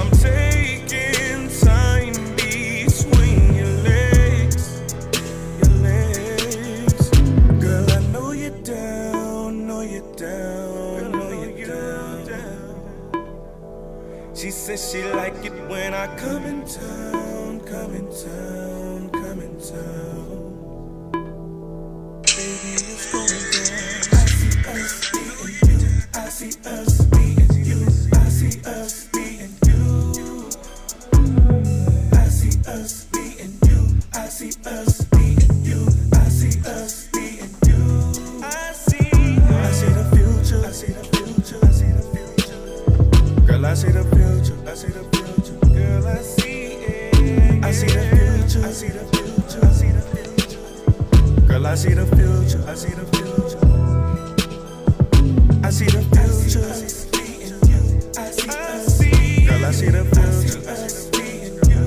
I'm taking time between your legs, your legs. Girl, I know you're down, know you're down, know you're down. She says she like it when I come in town, come in town, come in town. Baby, it's going down. I see us, me and you. I see us, me and you. I see us, me and you. I see us, me and you. I see us, me and you. I see the future. I see the future. I see the future. Girl, I see the future. I see the future. Girl, I see it. I see the future. I see the future. I see the future. Girl, I see the future. I see the future. I see the future. I see me and you. I see us. Girl, I see the future. I see me and you.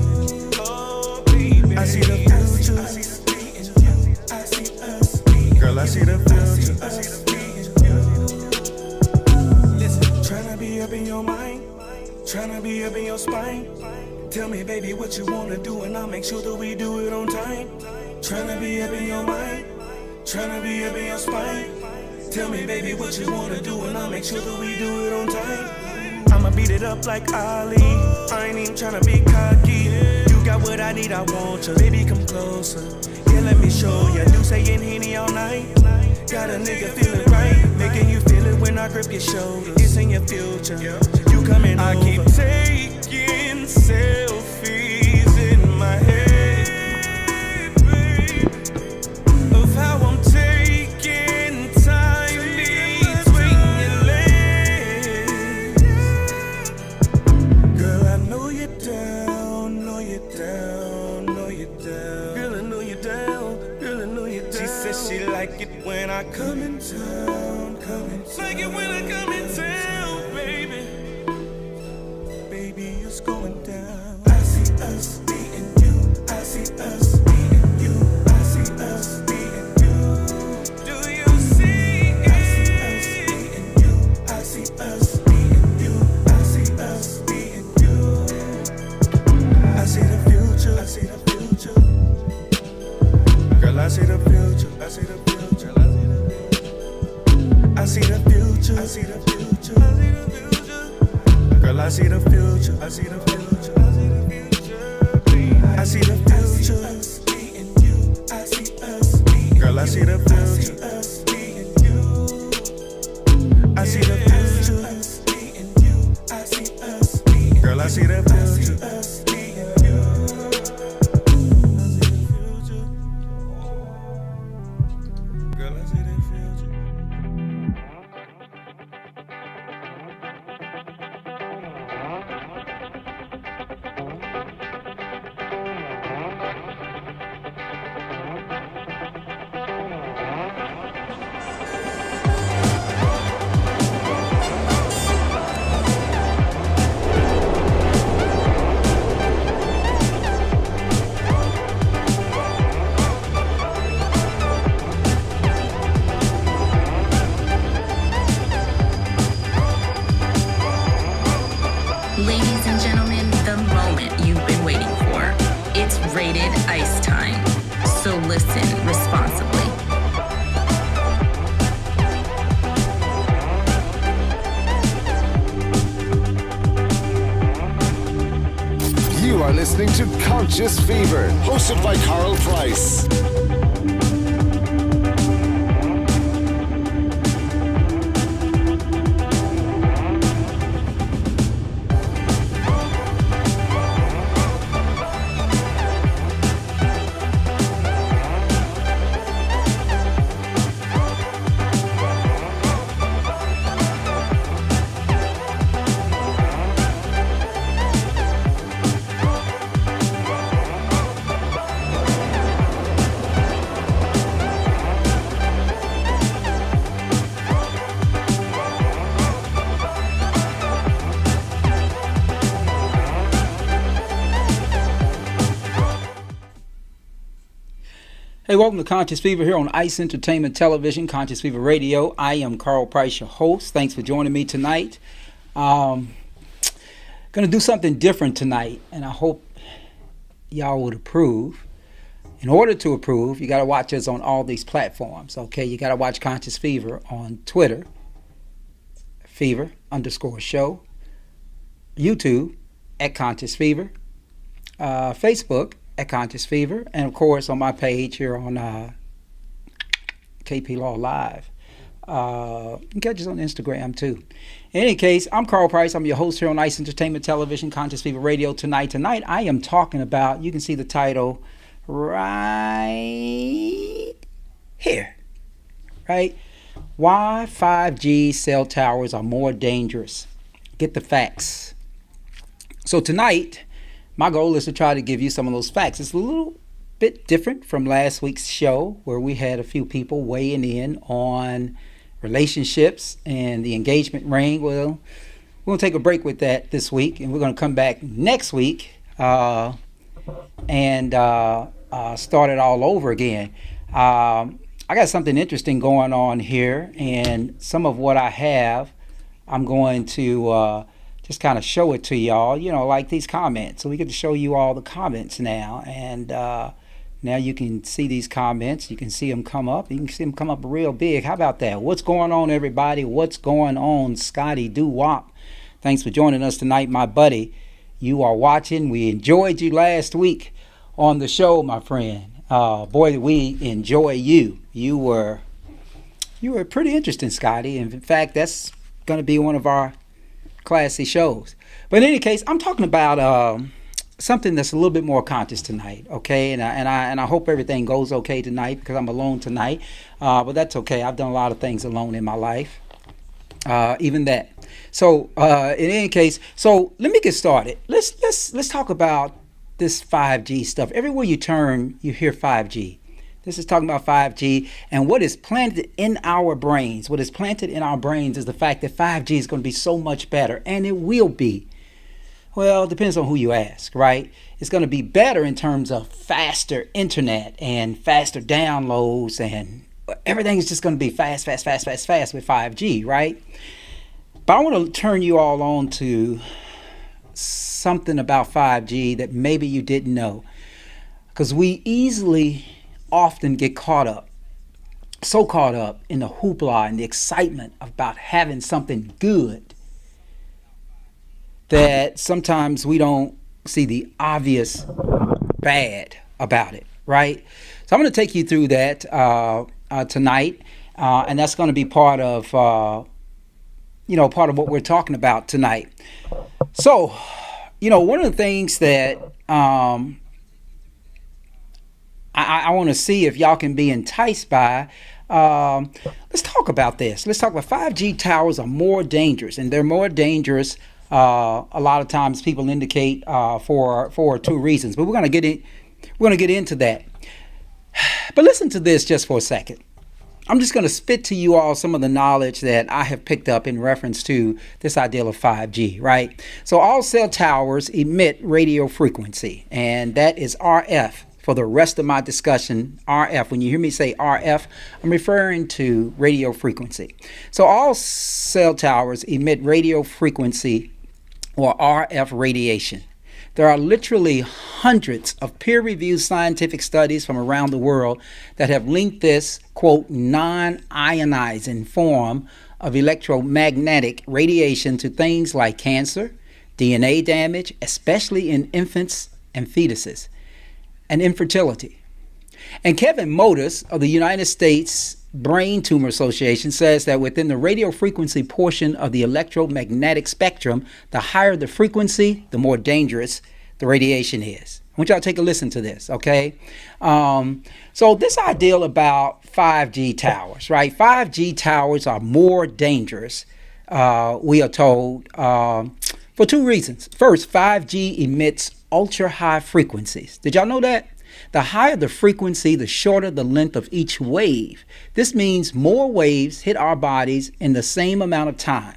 Oh, baby. I see the future. I see me and you. I see us. Girl, I see the future. I see me and you. Listen, tryna be up in your mind, tryna be up in your spine. Tell me, baby, what you wanna do, and I'll make sure that we do it on time. Tryna be up in your mind, tryna be up in your spine. Tell me, baby, what you wanna do, and I'll make sure that we do it on time. I'ma beat it up like Ali. I ain't even tryna be cocky. You got what I need, I want you. Baby, come closer. Yeah, let me show ya. Do saying Henny all night. Got a nigga feeling right, making you feel it when I grip your shoulders. It's in your future. You coming over. I keep taking selfies in my head, babe, of how I'm taking time between your legs. Girl, I know you're down, know you're down, know you're down. Girl, I know you're down, girl, I know you're down. She says she like it when I come in town, come in town. Like it when I come in town, baby. Baby, it's going down. I see us, me and you. I see us, me and you. I see us, me and you. Do you see it? I see us, me and you. I see us, me and you. I see us, me and you. I see the future. I see the future. Girl, I see the future. I see the future. I see the future. I see the future. I see the future. Girl, I see the future. I see the future. I see the future. I see the future. Me and you. I see us. Girl, I see the future. Me and you. I see the future. Me and you. I see us. Girl, I see the future. Me and you. Girl, I see the future. Ladies and gentlemen, the moment you've been waiting for. It's rated ice time. So listen responsibly. You are listening to Conscious Fever, hosted by Carl Price. Hey, welcome to Conscious Fever here on ICE Entertainment Television, Conscious Fever Radio. I am Carl Price, your host. Thanks for joining me tonight. Got Going to do something different tonight, and I hope y'all would approve. In order to approve, you got to watch us on all these platforms, okay? You got to watch Conscious Fever on Twitter, Fever_show, YouTube at Conscious Fever, Facebook at Conscious Fever, and of course on my page here on KP Law Live. You can catch us on Instagram too. In any case, I'm Carl Price. I'm your host here on Ice Entertainment Television, Conscious Fever Radio. Tonight I am talking about, you can see the title right here, right? Why 5G cell towers are more dangerous. Get the facts. So tonight, my goal is to try to give you some of those facts. It's a little bit different from last week's show where we had a few people weighing in on relationships and the engagement ring. Well, we're going to take a break with that this week, and we're going to come back next week and start it all over again. I got something interesting going on here, and some of what I have, I'm going to just kind of show it to y'all, like these comments. So we get to show you all the comments now, and now you can see these comments. You can see them come up. You can see them come up real big. How about that? What's going on, everybody? What's going on, Scotty Doo-Wop? Thanks for joining us tonight, my buddy. You are watching. We enjoyed you last week on the show, my friend. Boy, we enjoy you. You were pretty interesting, Scotty. And in fact, that's going to be one of our classy shows. But in any case, I'm talking about something that's a little bit more conscious tonight, okay? And I hope everything goes okay tonight because I'm alone tonight. But that's okay. I've done a lot of things alone in my life, even that. So in any case, so let me get started. Let's talk about this 5G stuff. Everywhere you turn, you hear 5G. This is talking about 5G and what is planted in our brains. What is planted in our brains is the fact that 5G is going to be so much better, and it will be. Well, it depends on who you ask, right? It's going to be better in terms of faster internet and faster downloads, and everything is just going to be fast with 5G, right? But I want to turn you all on to something about 5G that maybe you didn't know, because we often get caught up in the hoopla and the excitement about having something good that sometimes we don't see the obvious bad about it, right? So I'm going to take you through that tonight, and that's going to be part of what we're talking about tonight. So, one of the things that I want to see if y'all can be enticed by, let's talk about this. Let's talk about 5G towers are more dangerous, and they're more dangerous. A lot of times people indicate for two reasons, but we're going to get into that. But listen to this just for a second. I'm just going to spit to you all some of the knowledge that I have picked up in reference to this idea of 5G, right? So all cell towers emit radio frequency, and that is RF. For the rest of my discussion, RF, when you hear me say RF, I'm referring to radio frequency. So all cell towers emit radio frequency or RF radiation. There are literally hundreds of peer-reviewed scientific studies from around the world that have linked this, quote, non-ionizing form of electromagnetic radiation to things like cancer, DNA damage, especially in infants and fetuses, and infertility. And Kevin Modis of the United States Brain Tumor Association says that within the radio frequency portion of the electromagnetic spectrum, the higher the frequency, the more dangerous the radiation is. I want y'all to take a listen to this, okay? So this ideal about 5G towers, right? 5G towers are more dangerous, we are told, for two reasons. First, 5G emits ultra high frequencies. Did y'all know that? The higher the frequency, the shorter the length of each wave. This means more waves hit our bodies in the same amount of time,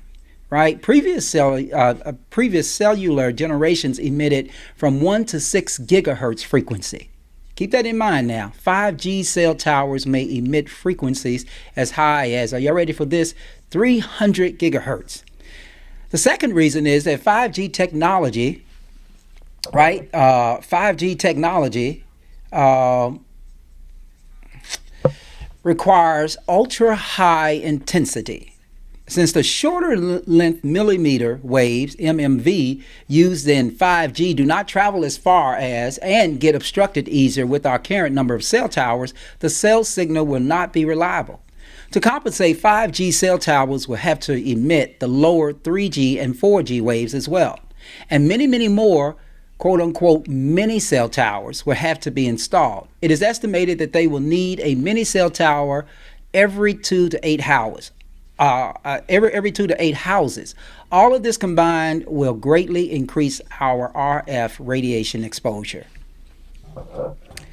right? Previous cellular generations emitted from 1 to 6 gigahertz frequency. Keep that in mind now. 5G cell towers may emit frequencies as high as, are y'all ready for this? 300 gigahertz. The second reason is that 5G technology, right? 5G technology requires ultra high intensity. Since the shorter length millimeter waves, MMV, used in 5G do not travel as far as and get obstructed easier with our current number of cell towers, the cell signal will not be reliable. To compensate, 5G cell towers will have to emit the lower 3G and 4G waves as well. And many, many more quote unquote mini cell towers will have to be installed. It is estimated that they will need a mini cell tower every 2 to 8 hours. Every 2 to 8 houses. All of this combined will greatly increase our RF radiation exposure.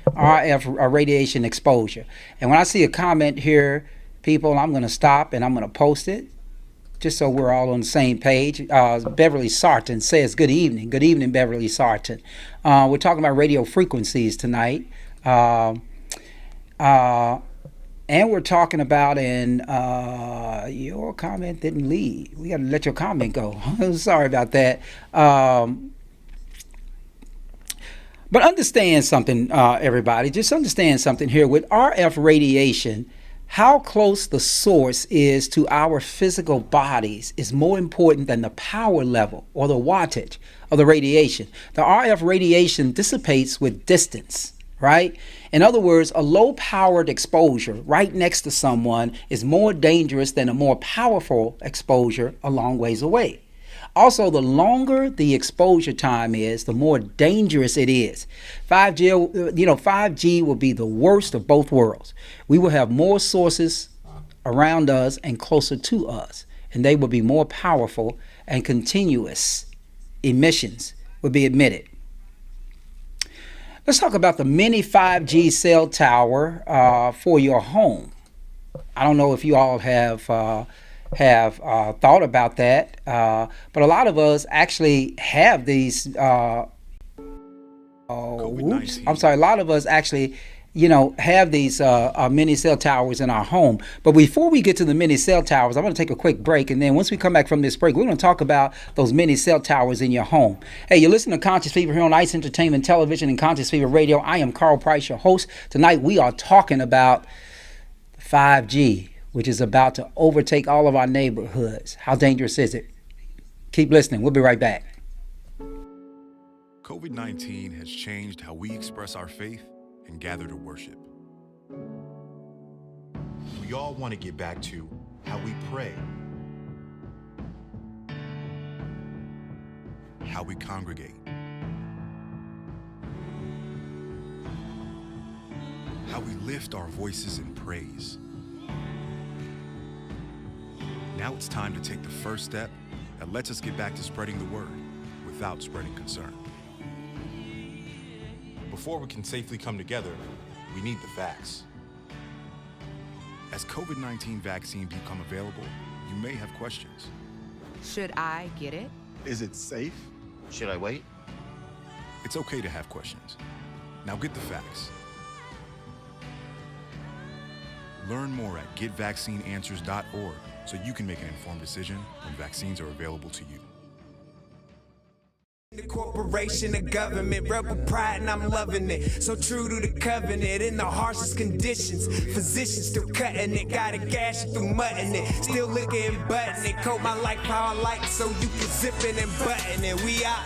RF radiation exposure. And when I see a comment here, people, I'm going to stop and I'm going to post it just so we're all on the same page. Beverly Sarton says, good evening. Good evening, Beverly Sarton. We're talking about radio frequencies tonight. And we're talking about, and your comment didn't leave. We got to let your comment go. Sorry about that. But understand something, everybody. Just understand something here. With RF radiation, how close the source is to our physical bodies is more important than the power level or the wattage of the radiation. The RF radiation dissipates with distance. Right? In other words, a low-powered exposure right next to someone is more dangerous than a more powerful exposure a long ways away. Also, the longer the exposure time is, the more dangerous it is. 5G will be the worst of both worlds. We will have more sources around us and closer to us, and they will be more powerful, and continuous emissions will be emitted. Let's talk about the mini 5G cell tower for your home. I don't know if you all have thought about that, but a lot of us actually have these. A lot of us actually, have these mini cell towers in our home. But before we get to the mini cell towers, I'm going to take a quick break. And then once we come back from this break, we're going to talk about those mini cell towers in your home. Hey, you're listening to Conscious Fever here on ICE Entertainment Television and Conscious Fever Radio. I am Carl Price, your host. Tonight, we are talking about 5G, which is about to overtake all of our neighborhoods. How dangerous is it? Keep listening. We'll be right back. COVID-19 has changed how we express our faith and gather to worship. We all want to get back to how we pray, how we congregate, how we lift our voices in praise. Now it's time to take the first step that lets us get back to spreading the word without spreading concern. Before we can safely come together, we need the facts. As COVID-19 vaccines become available, you may have questions. Should I get it? Is it safe? Should I wait? It's okay to have questions. Now get the facts. Learn more at getvaccineanswers.org so you can make an informed decision when vaccines are available to you. The corporation, the government, rebel pride, and I'm loving it. So true to the covenant in the harshest conditions. Physicians still cutting it, gotta gash it through mutton it. Still licking and button it. Coat my life how I like, so you can zip it and button it. We out.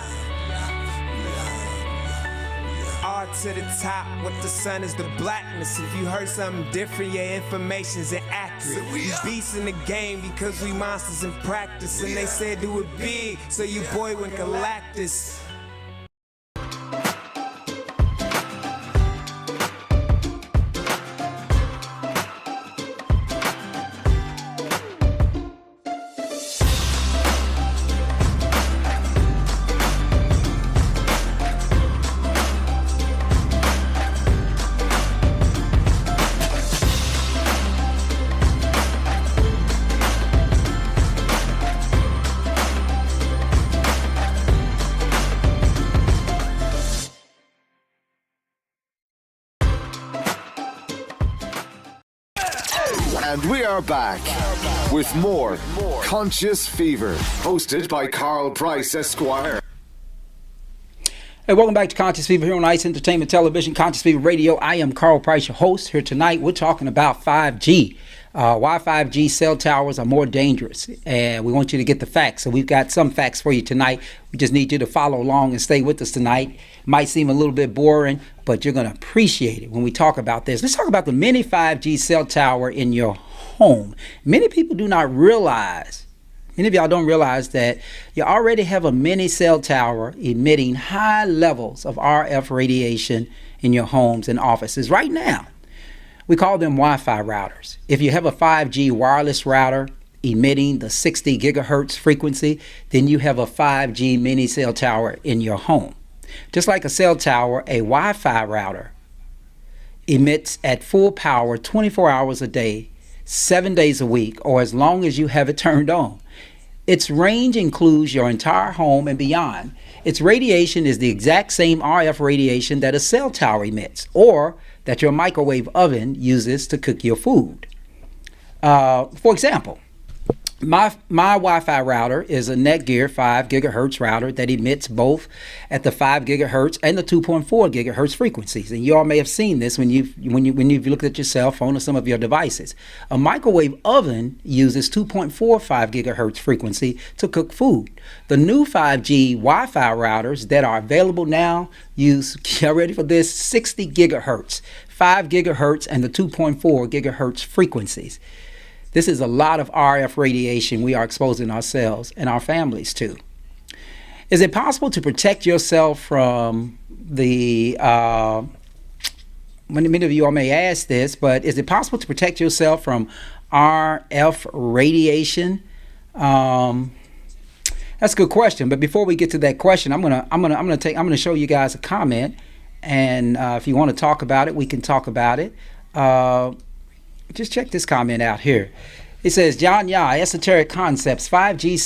R to the top, what the sun is the blackness. If you heard something different, your information's inaccurate. We beasts in the game because we monsters in practice. And they said do it big, so your boy went Galactus. And we are back with more Conscious Fever, hosted by Carl Price, Esquire. Hey, welcome back to Conscious Fever here on Ice Entertainment Television, Conscious Fever Radio. I am Carl Price, your host. Here tonight, we're talking about 5G. Why 5G cell towers are more dangerous, and we want you to get the facts. So we've got some facts for you tonight. We just need you to follow along and stay with us tonight. Might seem a little bit boring, but you're going to appreciate it when we talk about this. Let's talk about the mini 5G cell tower in your home. Many people do not realize, many of y'all don't realize that you already have a mini cell tower emitting high levels of RF radiation in your homes and offices right now. We call them Wi-Fi routers. If you have a 5G wireless router emitting the 60 gigahertz frequency, then you have a 5G mini cell tower in your home. Just like a cell tower, a Wi-Fi router emits at full power 24 hours a day, 7 days a week, or as long as you have it turned on. Its range includes your entire home and beyond. Its radiation is the exact same RF radiation that a cell tower emits, or that your microwave oven uses to cook your food. For example, my Wi-Fi router is a Netgear 5 gigahertz router that emits both at the 5 gigahertz and the 2.4 gigahertz frequencies. And you all may have seen this when you've looked at your cell phone or some of your devices. A microwave oven uses 2.45 gigahertz frequency to cook food. The new 5G Wi-Fi routers that are available now use, get ready for this, 60 gigahertz, 5 gigahertz, and the 2.4 gigahertz frequencies. This is a lot of RF radiation we are exposing ourselves and our families to. Is it possible to protect yourself from the, many of you all may ask this, but is it possible to protect yourself from RF radiation? That's a good question. But before we get to that question, I'm gonna show you guys a comment, and if you want to talk about it, we can talk about it. Just check this comment out here. It says, John Yah, esoteric concepts. 5G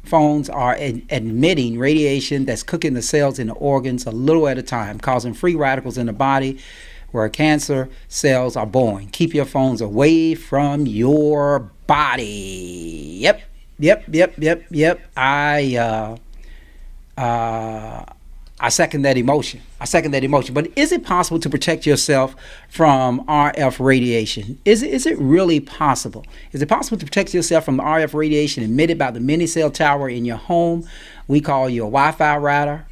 phones are emitting radiation that's cooking the cells in the organs a little at a time, causing free radicals in the body where cancer cells are born. Keep your phones away from your body. Yep. I second that emotion. But is it possible to protect yourself from RF radiation? Is it really possible? Is it possible to protect yourself from the RF radiation emitted by the mini cell tower in your home? We call your Wi-Fi router.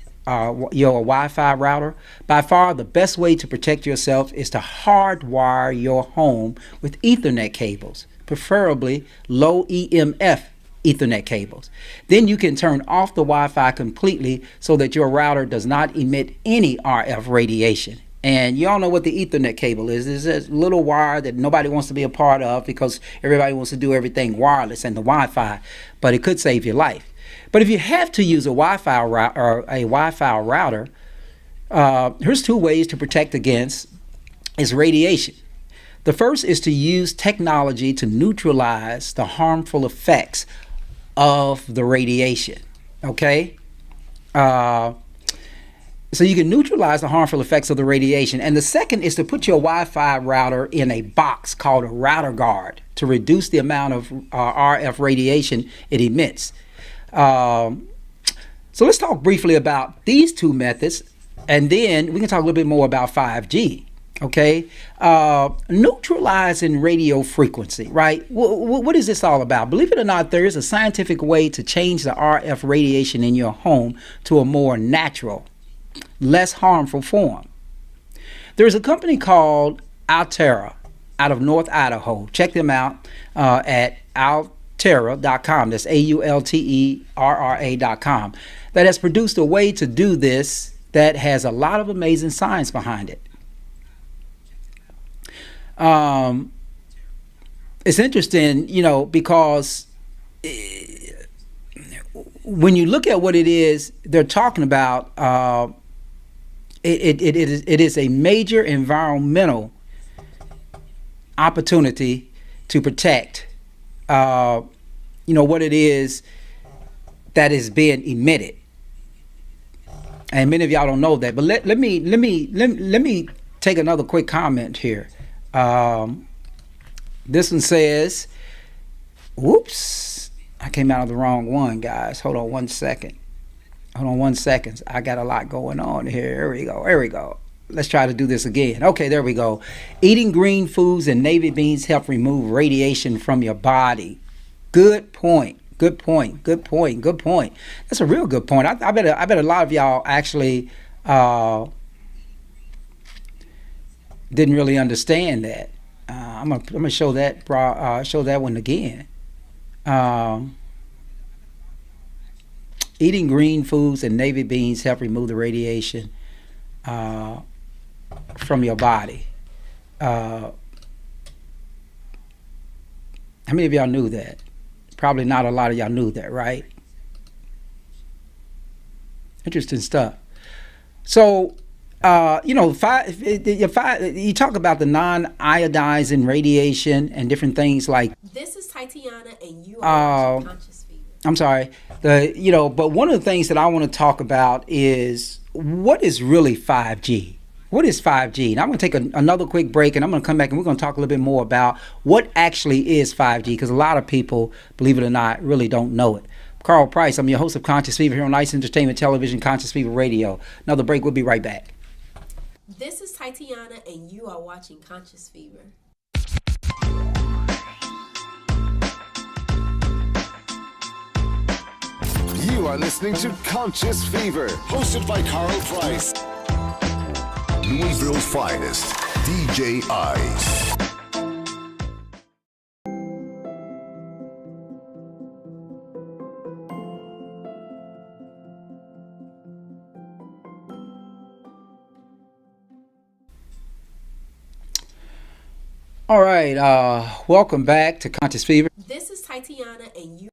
By far, the best way to protect yourself is to hardwire your home with Ethernet cables, preferably low EMF Ethernet cables. Then you can turn off the Wi-Fi completely so that your router does not emit any RF radiation. And you all know what the Ethernet cable is. It's a little wire that nobody wants to be a part of because everybody wants to do everything wireless and the Wi-Fi, but it could save your life. But if you have to use a Wi-Fi router, here's two ways to protect against is radiation. The first is to use technology to neutralize the harmful effects of the radiation, okay? So you can neutralize the harmful effects of the radiation. And the second is to put your Wi-Fi router in a box called a router guard to reduce the amount of RF radiation it emits. So let's talk briefly about these two methods, and then we can talk a little bit more about 5G. Okay, neutralizing radio frequency, right? What is this all about? Believe it or not, there is a scientific way to change the RF radiation in your home to a more natural, less harmful form. There's a company called Altera out of North Idaho. Check them out at Altera.com. That's AULTERRA.com. That has produced a way to do this that has a lot of amazing science behind it. It's interesting, because when you look at what it is they're talking about, it is a major environmental opportunity to protect, what it is that is being emitted. And many of y'all don't know that, but let me take another quick comment here. This one says, whoops, I came out of the wrong one, guys. Hold on 1 second. Hold on 1 second. I got a lot going on here. Here we go. Here we go. Let's try to do this again. Okay, there we go. Eating green foods and navy beans help remove radiation from your body. Good point. Good point. Good point. Good point. That's a real good point. I bet a lot of y'all actually didn't really understand that. I'm gonna show that one again. Eating green foods and navy beans help remove the radiation from your body. How many of y'all knew that? Probably not a lot of y'all knew that, right? Interesting stuff. So, you talk about the non-iodizing radiation and different things like. This is Tatiana, and you are watching Conscious Fever. I'm sorry. But one of the things that I want to talk about is what is really 5G? What is 5G? Now I'm going to take another quick break, and I'm going to come back and we're going to talk a little bit more about what actually is 5G, because a lot of people, believe it or not, really don't know it. Carl Price, I'm your host of Conscious Fever here on Ice Entertainment Television, Conscious Fever Radio. Another break. We'll be right back. This is Tatiana, and you are watching Conscious Fever. You are listening to Conscious Fever, hosted by Carl Price. Louisville's finest, DJ Ice. All right, welcome back to Conscious Fever. This is Tatiana, and you.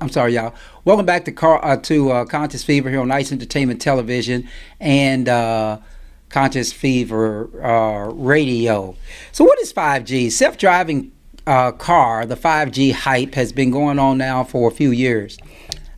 I'm sorry, y'all. Welcome back to Conscious Fever here on Ice Entertainment Television and Conscious Fever Radio. So what is 5G? Self-driving car, the 5G hype has been going on now for a few years.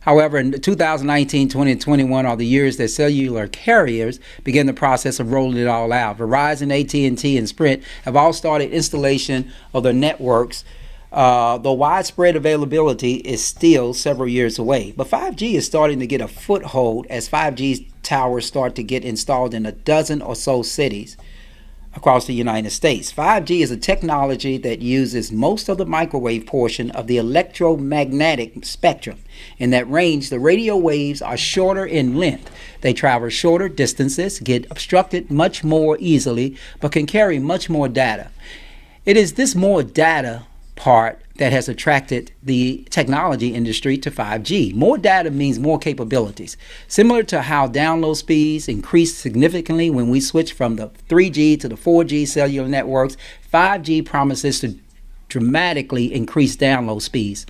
However, in 2019, 20, and 21 are the years that cellular carriers began the process of rolling it all out. Verizon, AT&T, and Sprint have all started installation of their networks. Though widespread availability is still several years away. But 5G is starting to get a foothold as 5G towers start to get installed in a dozen or so cities across the United States. 5G is a technology that uses most of the microwave portion of the electromagnetic spectrum. In that range, the radio waves are shorter in length. They travel shorter distances, get obstructed much more easily, but can carry much more data. It is this more data part that has attracted the technology industry to 5G. More data means more capabilities. Similar to how download speeds increased significantly when we switched from the 3G to the 4G cellular networks, 5G promises to dramatically increase download speeds.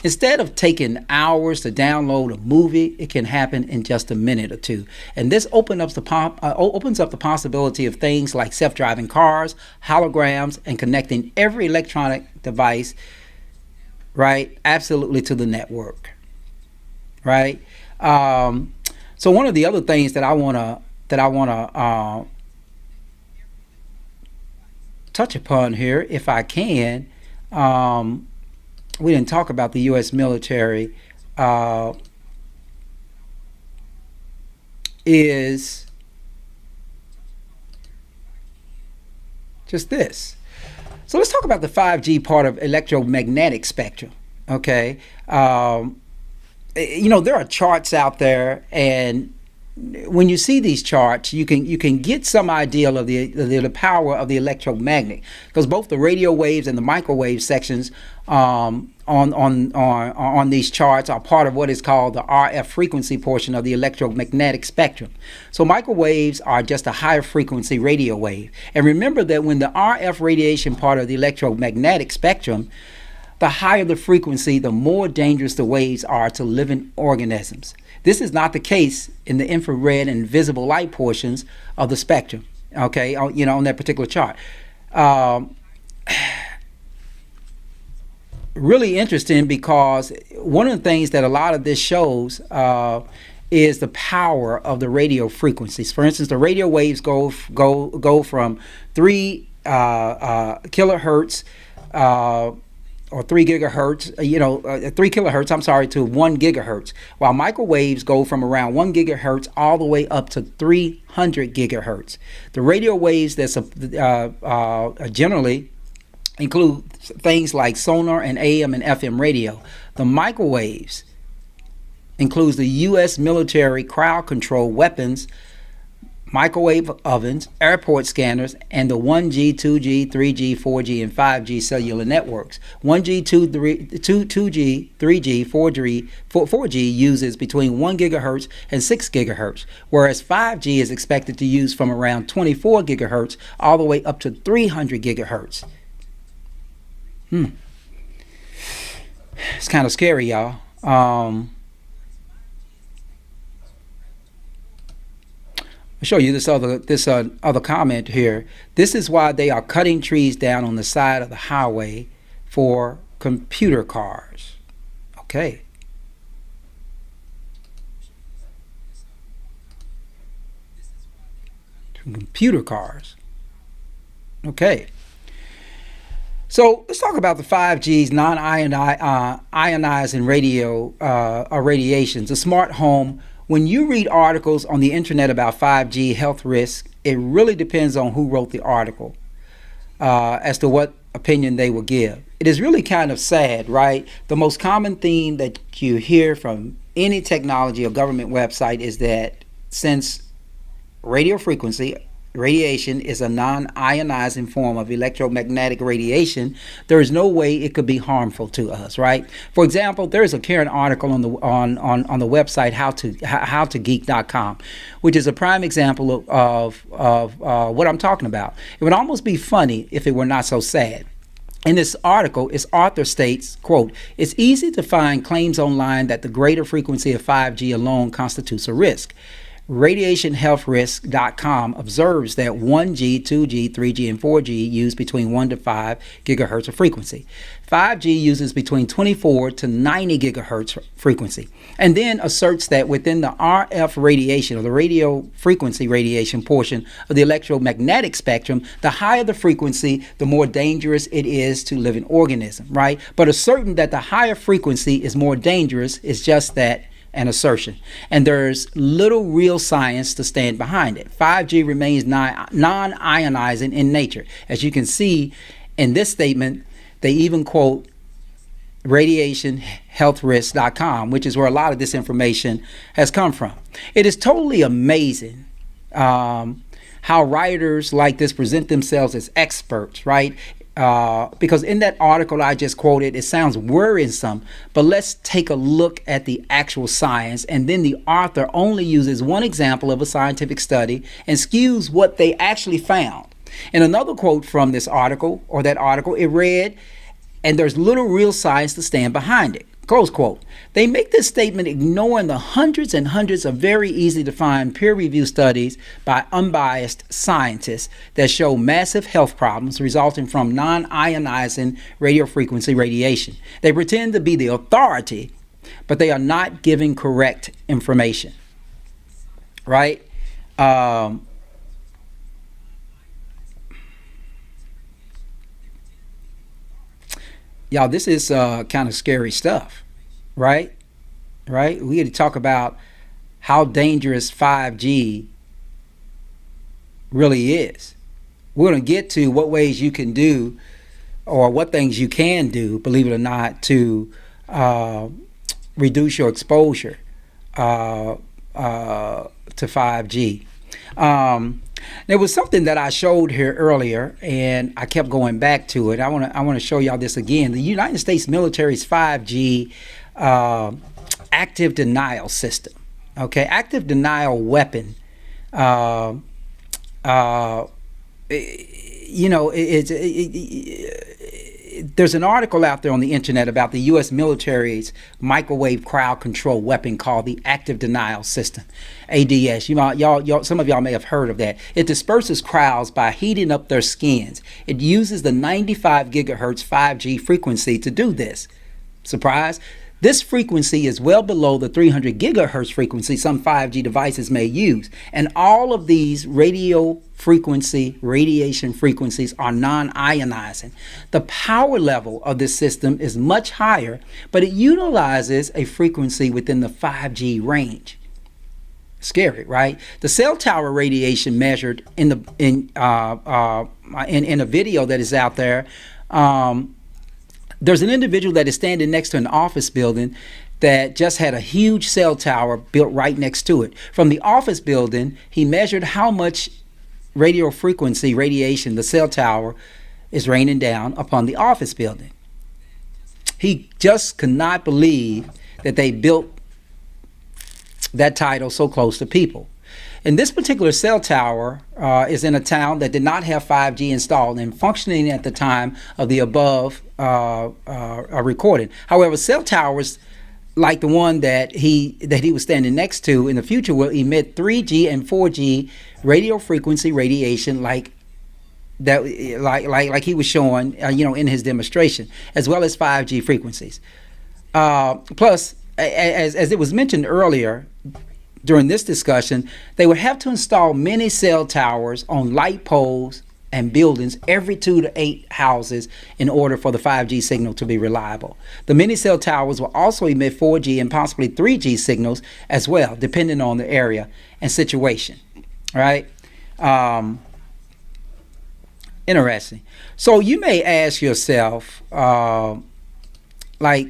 Instead of taking hours to download a movie, it can happen in just a minute or two. And this opens up the possibility of things like self-driving cars, holograms, and connecting every electronic device, right, absolutely to the network, right? So one of the other things that I wanna touch upon here, if I can. We didn't talk about the U.S. military, is just this. So let's talk about the 5G part of electromagnetic spectrum, okay? There are charts out there, and when you see these charts, you can get some idea of the power of the electromagnet, because both the radio waves and the microwave sections on these charts are part of what is called the RF frequency portion of the electromagnetic spectrum. So microwaves are just a higher frequency radio wave. And remember that when the RF radiation part of the electromagnetic spectrum, the higher the frequency, the more dangerous the waves are to living organisms. This is not the case in the infrared and visible light portions of the spectrum, okay, on that particular chart. Really interesting, because one of the things that a lot of this shows is the power of the radio frequencies. For instance, the radio waves go from 3 kilohertz or 3 gigahertz, 3 kilohertz, I'm sorry, to 1 gigahertz, while microwaves go from around 1 gigahertz all the way up to 300 gigahertz. The radio waves that generally include things like sonar and AM and FM radio. The microwaves includes the U.S. military crowd control weapons, microwave ovens, airport scanners, and the 1G, 2G, 3G, 4G, and 5G cellular networks. 1G, 2G, 3G, 4G uses between 1 gigahertz and 6 gigahertz, whereas 5G is expected to use from around 24 gigahertz all the way up to 300 gigahertz. It's kind of scary, y'all. I'll show you this other comment here. This is why they are cutting trees down on the side of the highway for computer cars. Okay. Computer cars. Okay. So let's talk about the 5G's non-ionizing radiations. A smart home. When you read articles on the internet about 5G health risks, it really depends on who wrote the article as to what opinion they will give. It is really kind of sad, right? The most common theme that you hear from any technology or government website is that since radiation is a non-ionizing form of electromagnetic radiation, there is no way it could be harmful to us, right? For example, there is a current article on the website howtogeek.com, which is a prime example of what I'm talking about. It would almost be funny if it were not so sad. In this article, its author states, quote, "It's easy to find claims online that the greater frequency of 5G alone constitutes a risk. RadiationHealthRisk.com observes that 1G, 2G, 3G, and 4G use between 1 to 5 gigahertz of frequency. 5G uses between 24 to 90 gigahertz frequency, and then asserts that within the RF radiation, or the radio frequency radiation portion of the electromagnetic spectrum, the higher the frequency, the more dangerous it is to living organism, right? But asserting that the higher frequency is more dangerous is just that, an assertion, and there's little real science to stand behind it. 5G remains non-ionizing in nature. As you can see in this statement, they even quote RadiationHealthRisk.com, which is where a lot of this information has come from. It is totally amazing how writers like this present themselves as experts, right? Because in that article I just quoted, it sounds worrisome, but let's take a look at the actual science, and then the author only uses one example of a scientific study and skews what they actually found. In another quote from this article, or that article, it read, "And there's little real science to stand behind it." Close quote. They make this statement ignoring the hundreds and hundreds of very easy to find peer-reviewed studies by unbiased scientists that show massive health problems resulting from non-ionizing radiofrequency radiation. They pretend to be the authority, but they are not giving correct information, right? Y'all, this is kind of scary stuff, right? Right? We had to talk about how dangerous 5G really is. We're going to get to what ways you can do, or what things you can do, believe it or not, to reduce your exposure to 5G. There was something that I showed here earlier, and I kept going back to it. I want to show y'all this again. The United States military's 5G active denial system. Okay, active denial weapon. There's an article out there on the internet about the U.S. military's microwave crowd control weapon called the active denial system, ADS. Y'all, some of y'all may have heard of that. It disperses crowds by heating up their skins. It uses the 95 gigahertz 5G frequency to do this. Surprise? This frequency is well below the 300 gigahertz frequency some 5G devices may use. And all of these radiation frequencies are non-ionizing. The power level of this system is much higher, but it utilizes a frequency within the 5G range. Scary, right? The cell tower radiation measured in a video that is out there. There's an individual that is standing next to an office building that just had a huge cell tower built right next to it. From the office building, he measured how much radio frequency radiation the cell tower is raining down upon the office building. He just could not believe that they built that title so close to people. And this particular cell tower is in a town that did not have 5G installed and functioning at the time of the above recording. However, cell towers like the one that he was standing next to in the future will emit 3G and 4G radio frequency radiation like he was showing in his demonstration, as well as 5G frequencies. Plus, as it was mentioned earlier, during this discussion, they would have to install many cell towers on light poles and buildings every 2 to 8 houses in order for the 5G signal to be reliable. The many cell towers will also emit 4G and possibly 3G signals as well, depending on the area and situation. All right? Interesting. So you may ask yourself,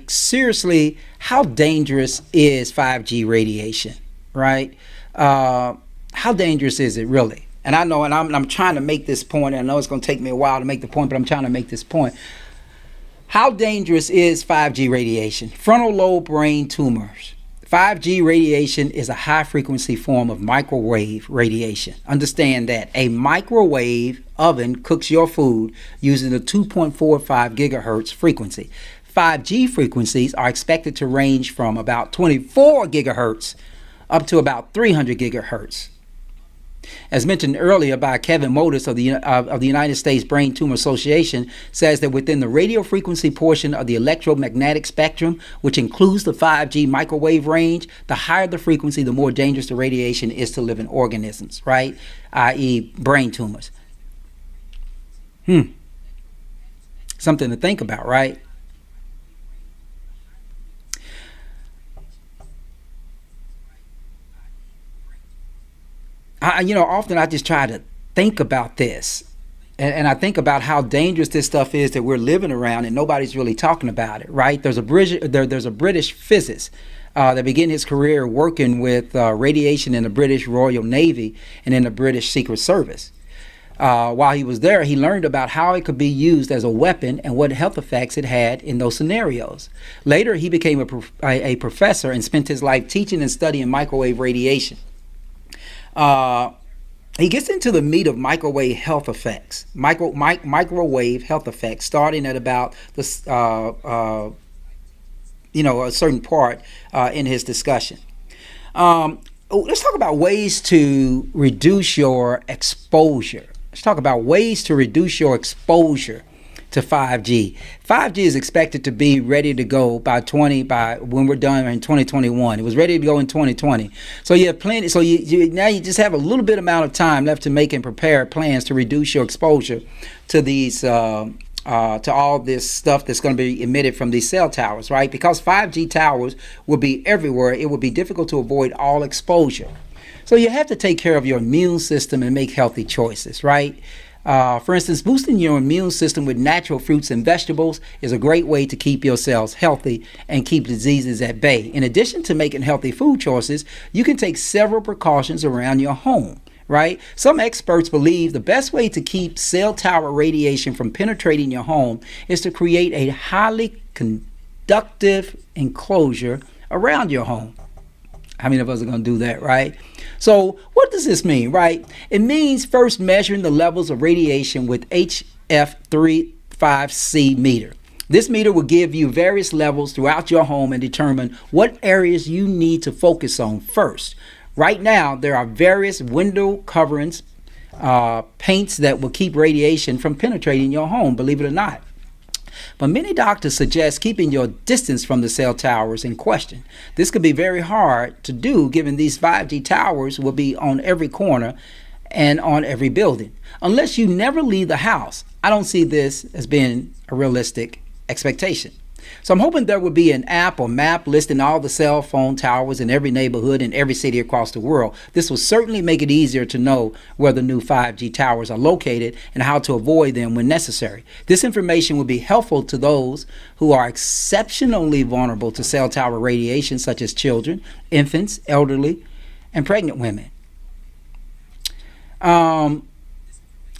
seriously, how dangerous is 5G radiation? Right? How dangerous is it really? And I know, and I'm trying to make this point, and I know it's going to take me a while to make the point, but I'm trying to make this point. How dangerous is 5G radiation? Frontal lobe brain tumors. 5G radiation is a high frequency form of microwave radiation. Understand that a microwave oven cooks your food using the 2.45 gigahertz frequency. 5G frequencies are expected to range from about 24 gigahertz up to about 300 gigahertz. As mentioned earlier by Kevin Modis of the United States Brain Tumor Association, says that within the radio frequency portion of the electromagnetic spectrum, which includes the 5G microwave range, the higher the frequency, the more dangerous the radiation is to living organisms, right? i.e. brain tumors. Something to think about, right? Often I just try to think about this, and I think about how dangerous this stuff is that we're living around, and nobody's really talking about it, right? There's a British physicist that began his career working with radiation in the British Royal Navy and in the British Secret Service. While he was there, he learned about how it could be used as a weapon and what health effects it had in those scenarios. Later, he became a professor and spent his life teaching and studying microwave radiation. He gets into the meat of microwave health effects, microwave health effects, starting at about a certain part in his discussion. Let's talk about ways to reduce your exposure. Let's talk about ways to reduce your exposure to 5G. 5G is expected to be ready to go by when we're done in 2021. It was ready to go in 2020. So you have plenty. So now you just have a little bit amount of time left to make and prepare plans to reduce your exposure to these to all this stuff that's going to be emitted from these cell towers, right? Because 5G towers will be everywhere. It will be difficult to avoid all exposure. So you have to take care of your immune system and make healthy choices, right? For instance, boosting your immune system with natural fruits and vegetables is a great way to keep your cells healthy and keep diseases at bay. In addition to making healthy food choices, you can take several precautions around your home, right? Some experts believe the best way to keep cell tower radiation from penetrating your home is to create a highly conductive enclosure around your home. How many of us are going to do that, right? So what does this mean, right? It means first measuring the levels of radiation with HF35C meter. This meter will give you various levels throughout your home and determine what areas you need to focus on first. Right now, there are various window coverings, paints that will keep radiation from penetrating your home, believe it or not. but many doctors suggest keeping your distance from the cell towers in question. This could be very hard to do given these 5G towers will be on every corner and on every building. Unless you never leave the house, I don't see this as being a realistic expectation. So I'm hoping there will be an app or map listing all the cell phone towers in every neighborhood in every city across the world. This will certainly make it easier to know where the new 5G towers are located and how to avoid them when necessary. This information will be helpful to those who are exceptionally vulnerable to cell tower radiation, such as children, infants, elderly, and pregnant women.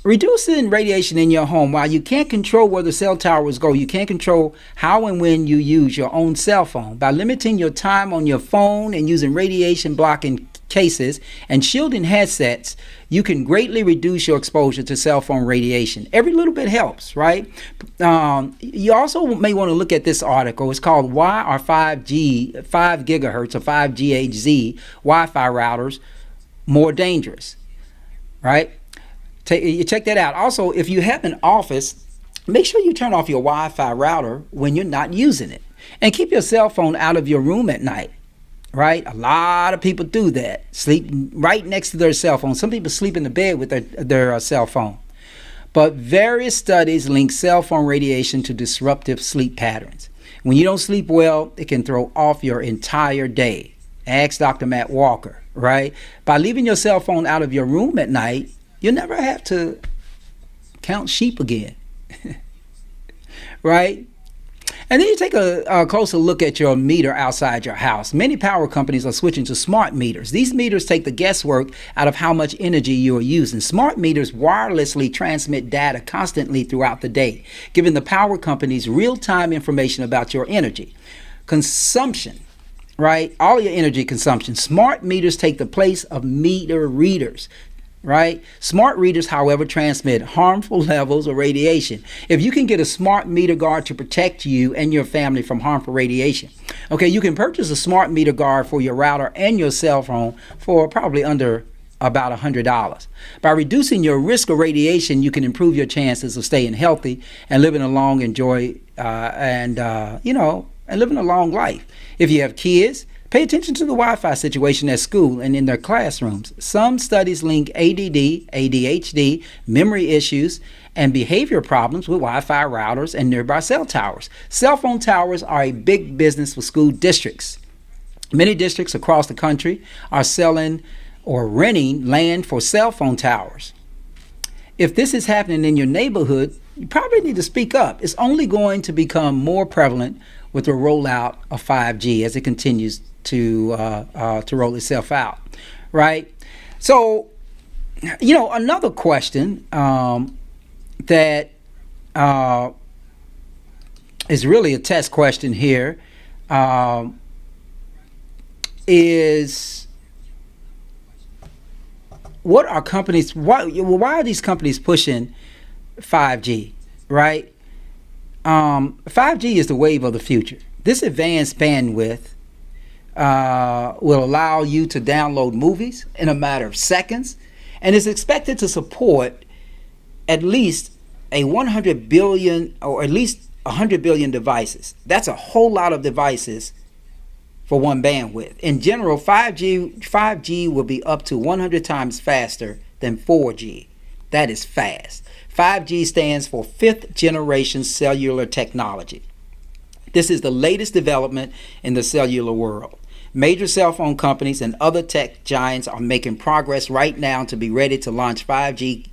Reducing radiation in your home. While you can't control where the cell towers go, you can control how and when you use your own cell phone. By limiting your time on your phone and using radiation blocking cases and shielding headsets, you can greatly reduce your exposure to cell phone radiation. Every little bit helps, right? You also may want to look at this article. It's called Why Are 5 Gigahertz or 5 GHz Wi-Fi Routers More Dangerous, right? You check that out. Also, if you have an office, make sure you turn off your Wi-Fi router when you're not using it. And keep your cell phone out of your room at night, right? A lot of people do that. Sleep right next to their cell phone. Some people sleep in the bed with their cell phone. But various studies link cell phone radiation to disruptive sleep patterns. When you don't sleep well, it can throw off your entire day. Ask Dr. Matt Walker, right? By leaving your cell phone out of your room at night, you'll never have to count sheep again, right? And then you take a closer look at your meter outside your house. Many power companies are switching to smart meters. These meters take the guesswork out of how much energy you are using. Smart meters wirelessly transmit data constantly throughout the day, giving the power companies real-time information about your energy consumption, right? All your energy consumption. Smart meters take the place of meter readers, right? Smart readers, however, transmit harmful levels of radiation. If you can get a smart meter guard to protect you and your family from harmful radiation, okay, you can purchase a smart meter guard for your router and your cell phone for probably under about $100. By reducing your risk of radiation, you can improve your chances of staying healthy and living a long, living a long life. If you have kids, pay attention to the Wi-Fi situation at school and in their classrooms. Some studies link ADD, ADHD, memory issues, and behavior problems with Wi-Fi routers and nearby cell towers. Cell phone towers are a big business for school districts. Many districts across the country are selling or renting land for cell phone towers. If this is happening in your neighborhood, you probably need to speak up. It's only going to become more prevalent with the rollout of 5G as it continues to roll itself out, right? So, another question that is really a test question here is what are companies? Why are these companies pushing 5G, right? 5G is the wave of the future. This advanced bandwidth will allow you to download movies in a matter of seconds and is expected to support at least 100 billion devices. That's a whole lot of devices for one bandwidth. In general, 5G will be up to 100 times faster than 4G. That is fast. 5G stands for fifth generation cellular technology. This is the latest development in the cellular world. Major cell phone companies and other tech giants are making progress right now to be ready to launch 5G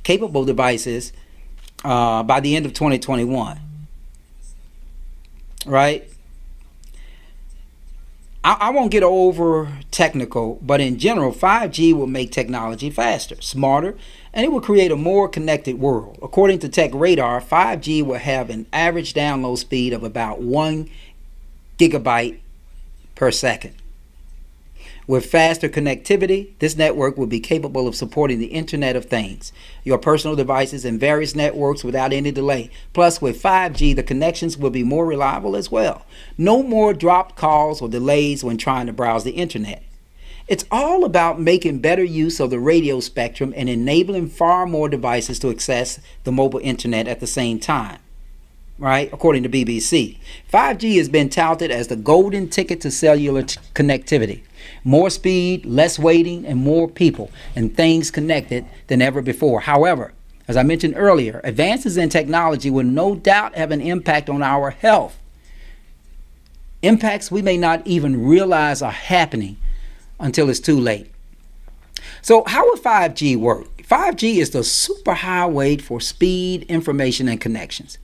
capable devices by the end of 2021. Right? I won't get over technical, but in general, 5G will make technology faster, smarter, and it will create a more connected world. According to Tech Radar, 5G will have an average download speed of about 1 gigabyte per second. With faster connectivity, this network will be capable of supporting the Internet of Things, your personal devices, and various networks without any delay. Plus, with 5G, the connections will be more reliable as well. No more dropped calls or delays when trying to browse the Internet. It's all about making better use of the radio spectrum and enabling far more devices to access the mobile Internet at the same time. right? According to BBC. 5G has been touted as the golden ticket to cellular connectivity. More speed, less waiting, and more people and things connected than ever before. However, as I mentioned earlier, advances in technology will no doubt have an impact on our health. Impacts we may not even realize are happening until it's too late. So how would 5G work? 5G is the superhighway for speed, information, and connections.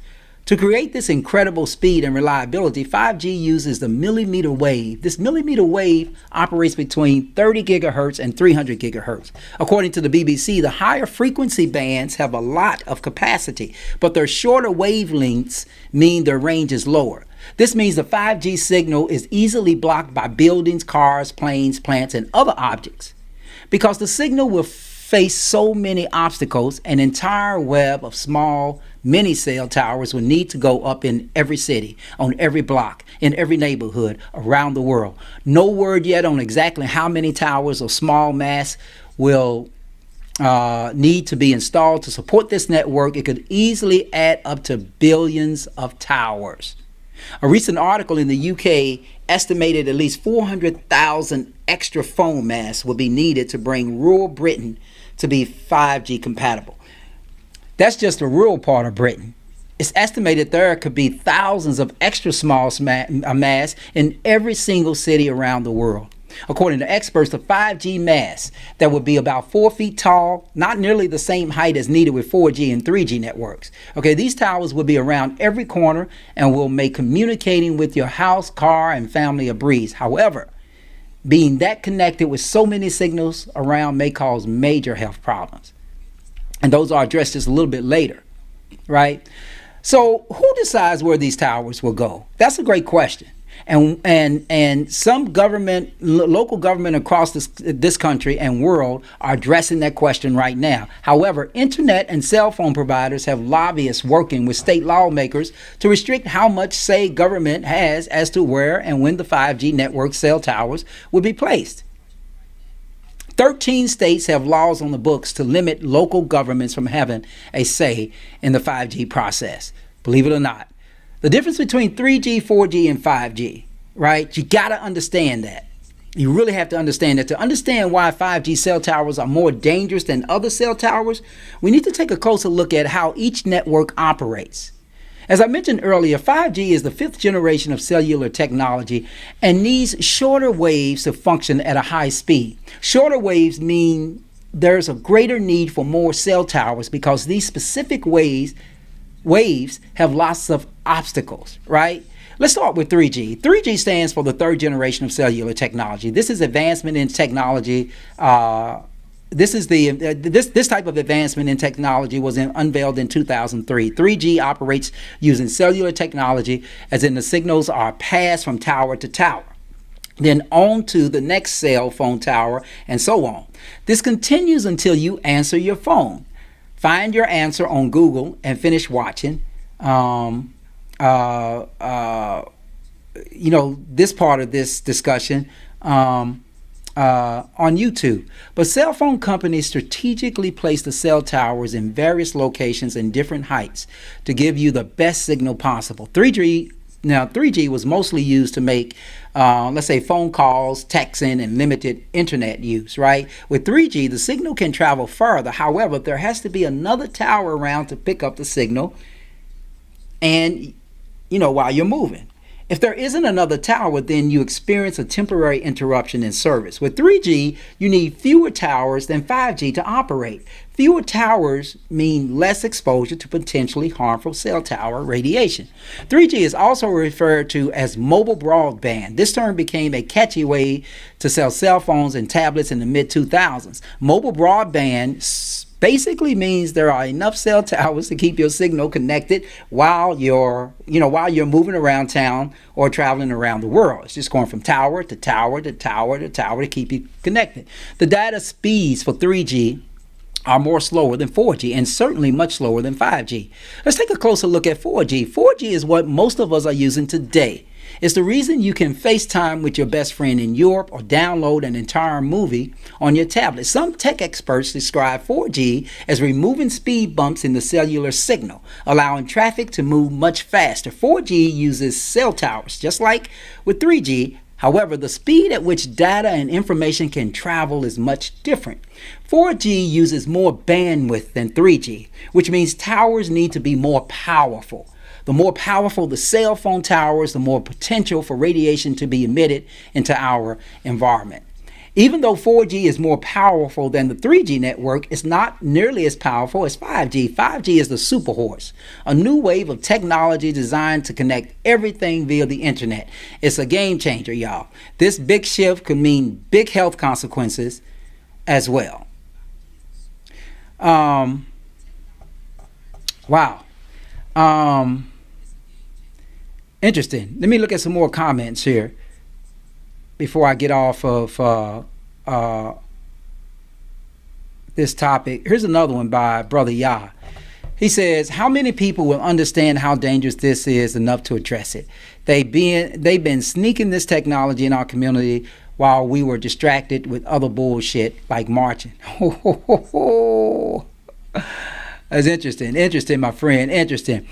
To create this incredible speed and reliability, 5G uses the millimeter wave. This millimeter wave operates between 30 gigahertz and 300 gigahertz. According to the BBC, the higher frequency bands have a lot of capacity, but their shorter wavelengths mean their range is lower. This means the 5G signal is easily blocked by buildings, cars, planes, plants, and other objects. Because the signal will face so many obstacles, an entire web of small mini cell towers will need to go up in every city, on every block, in every neighborhood around the world. No word yet on exactly how many towers or small masts will need to be installed to support this network. It could easily add up to billions of towers. A recent article in the UK estimated at least 400,000 extra phone masts will be needed to bring rural Britain to be 5G compatible. That's just the rural part of Britain. It's estimated there could be thousands of extra small masts in every single city around the world. According to experts, the 5G mast that would be about 4 feet tall, not nearly the same height as needed with 4G and 3G networks. Okay, these towers will be around every corner and will make communicating with your house, car, and family a breeze. However, being that connected with so many signals around may cause major health problems. And those are addressed just a little bit later, right? So who decides where these towers will go? That's a great question. And some government, local government across this country and world are addressing that question right now. However, internet and cell phone providers have lobbyists working with state lawmakers to restrict how much say government has as to where and when the 5G network cell towers will be placed. 13 states have laws on the books to limit local governments from having a say in the 5G process. Believe it or not. The difference between 3G, 4G, and 5G, right? You got to understand that. You really have to understand that. To understand why 5G cell towers are more dangerous than other cell towers, we need to take a closer look at how each network operates. As I mentioned earlier, 5G is the 5th generation of cellular technology and needs shorter waves to function at a high speed. Shorter waves mean there's a greater need for more cell towers because these specific waves have lots of obstacles, right? Let's start with 3G. 3G stands for the 3rd generation of cellular technology. This is advancement in technology. This type of advancement in technology was unveiled in 2003. 3G operates using cellular technology, as in the signals are passed from tower to tower, then on to the next cell phone tower, and so on. This continues until you answer your phone. Find your answer on Google and finish watching this part of this discussion on YouTube. But cell phone companies strategically place the cell towers in various locations and different heights to give you the best signal possible. 3G was mostly used to make, let's say, phone calls, texting, and limited internet use, right? With 3G, the signal can travel further. However, there has to be another tower around to pick up the signal and, while you're moving. If there isn't another tower, then you experience a temporary interruption in service. With 3G, you need fewer towers than 5G to operate. Fewer towers mean less exposure to potentially harmful cell tower radiation. 3G is also referred to as mobile broadband. This term became a catchy way to sell cell phones and tablets in the mid-2000s. Mobile broadband basically means there are enough cell towers to keep your signal connected while you're moving around town or traveling around the world. It's just going from tower to tower to tower to tower to keep you connected. The data speeds for 3G are more slower than 4G and certainly much slower than 5G. Let's take a closer look at 4G. 4G is what most of us are using today. It's the reason you can FaceTime with your best friend in Europe or download an entire movie on your tablet. Some tech experts describe 4G as removing speed bumps in the cellular signal, allowing traffic to move much faster. 4G uses cell towers, just like with 3G. However, the speed at which data and information can travel is much different. 4G uses more bandwidth than 3G, which means towers need to be more powerful. The more powerful the cell phone towers, the more potential for radiation to be emitted into our environment. Even though 4G is more powerful than the 3G network, it's not nearly as powerful as 5G. 5G is the super horse, a new wave of technology designed to connect everything via the internet. It's a game changer, y'all. This big shift could mean big health consequences as well. Wow. Interesting. Let me look at some more comments here before I get off of this topic. Here's another one by Brother Yah. He says, how many people will understand how dangerous this is enough to address it? They've been sneaking this technology in our community while we were distracted with other bullshit like marching. That's interesting, my friend, interesting.